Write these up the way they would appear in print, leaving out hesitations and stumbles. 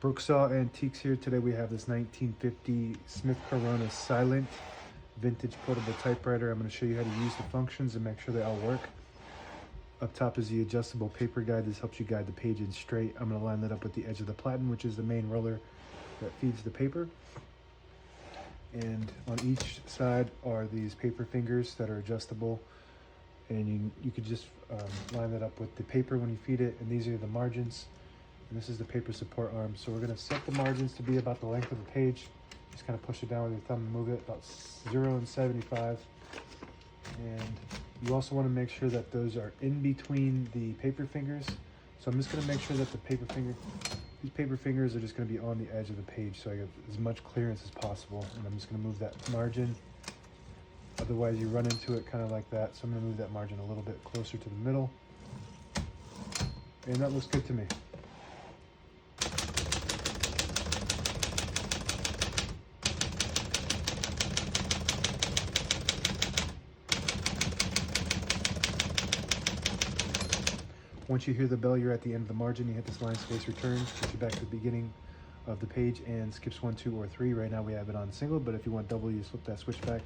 Brooksaw Antiques here. Today we have this 1950 Smith Corona Silent vintage portable typewriter. I'm going to show you how to use the functions and make sure they all work. Up top is the adjustable paper guide. This helps you guide the page in straight. I'm going to line that up with the edge of the platen, which is the main roller that feeds the paper. And on each side are these paper fingers that are adjustable, and you could just line that up with the paper when you feed it. And these are the margins, and this is the paper support arm. So we're going to set the margins to be about the length of the page. Just kind of push it down with your thumb and move it about 0 and 75. And you also want to make sure that those are in between the paper fingers. So I'm just going to make sure that these paper fingers are just going to be on the edge of the page, so I get as much clearance as possible. And I'm just going to move that margin. Otherwise you run into it kind of like that. So I'm going to move that margin a little bit closer to the middle. And that looks good to me. Once you hear the bell, you're at the end of the margin. You hit this line space return, push you back to the beginning of the page, and skips 1, 2, or 3. Right now we have it on single, but if you want double, you flip that switch back.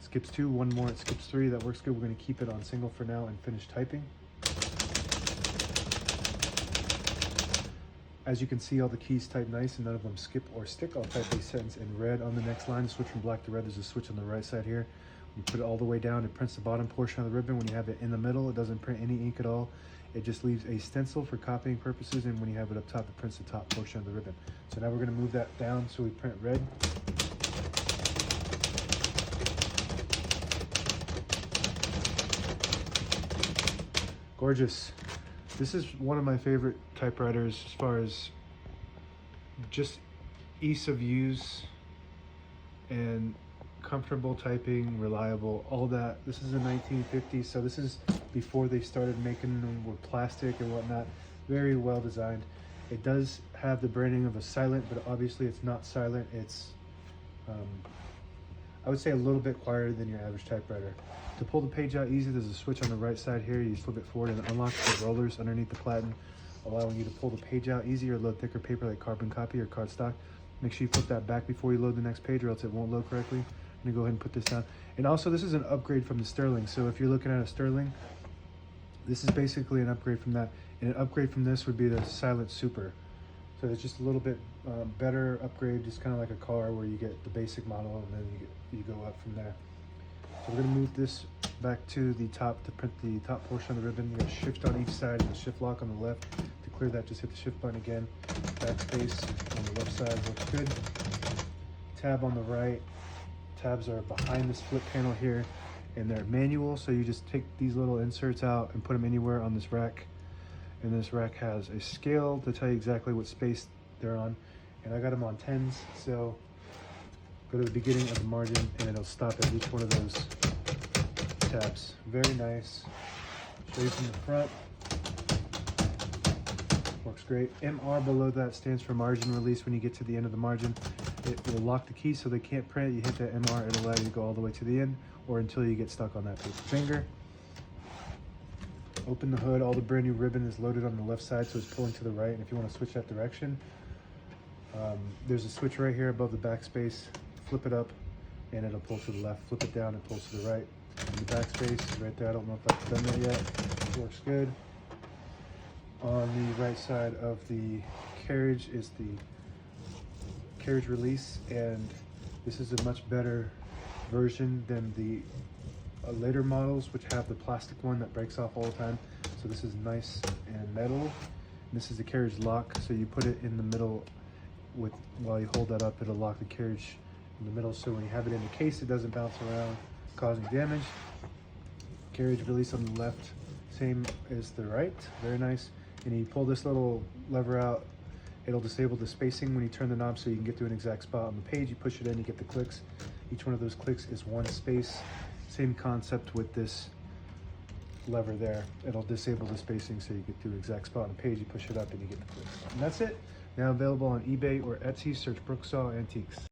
Skips 2, one more, it skips 3. That works good. We're going to keep it on single for now and finish typing. As you can see, all the keys type nice and none of them skip or stick. I'll type a sentence in red on the next line. To switch from black to red, there's a switch on the right side here. You put it all the way down, it prints the bottom portion of the ribbon. When you have it in the middle, it doesn't print any ink at all. It just leaves a stencil for copying purposes, and when you have it up top, it prints the top portion of the ribbon. So now we're going to move that down so we print red. Gorgeous. This is one of my favorite typewriters as far as just ease of use and comfortable typing, reliable, all that. This is a 1950s, so this is before they started making them with plastic and whatnot. Very well designed. It does have the branding of a silent, but obviously it's not silent. It's I would say a little bit quieter than your average typewriter. To pull the page out easy, there's a switch on the right side here. You flip it forward and it unlocks the rollers underneath the platen, allowing you to pull the page out easier. Load thicker paper like carbon copy or cardstock. Make sure you put that back before you load the next page, or else it won't load correctly. I'm gonna go ahead and put this down. And also, this is an upgrade from the Sterling. So if you're looking at a Sterling, this is basically an upgrade from that. And an upgrade from this would be the Silent Super. So it's just a little bit better upgrade, just kind of like a car where you get the basic model and then you go up from there. So we're gonna move this back to the top to print the top portion of the ribbon. You got shift on each side and the shift lock on the left. To clear that, just hit the shift button again. Backspace on the left side looks good. Tab on the right. Tabs are behind this flip panel here, and they're manual, so you just take these little inserts out and put them anywhere on this rack. And this rack has a scale to tell you exactly what space they're on, and I got them on 10s, so go to the beginning of the margin and it'll stop at each one of those tabs. Very nice. Show you from the front. Works great. MR below that stands for margin release. When you get to the end of the margin, it will lock the key so they can't print. You hit that MR, it'll allow you to go all the way to the end or until you get stuck on that paper finger. Open the hood. All the brand new ribbon is loaded on the left side, so it's pulling to the right. And if you want to switch that direction, there's a switch right here above the backspace. Flip it up and it'll pull to the left. Flip it down, it pulls to the right. And the backspace right there, I don't know if I've done that yet. It works good. On the right side of the carriage is the carriage release, and this is a much better version than the later models, which have the plastic one that breaks off all the time. So this is nice and metal. And this is the carriage lock, so you put it in the middle while you hold that up, it'll lock the carriage in the middle, so when you have it in the case, it doesn't bounce around causing damage. Carriage release on the left, same as the right. Very nice. And you pull this little lever out, it'll disable the spacing when you turn the knob, so you can get to an exact spot on the page. You push it in, you get the clicks. Each one of those clicks is one space. Same concept with this lever there. It'll disable the spacing so you get to an exact spot on the page. You push it up and you get the clicks. And that's it. Now available on eBay or Etsy. Search Brooksaw Antiques.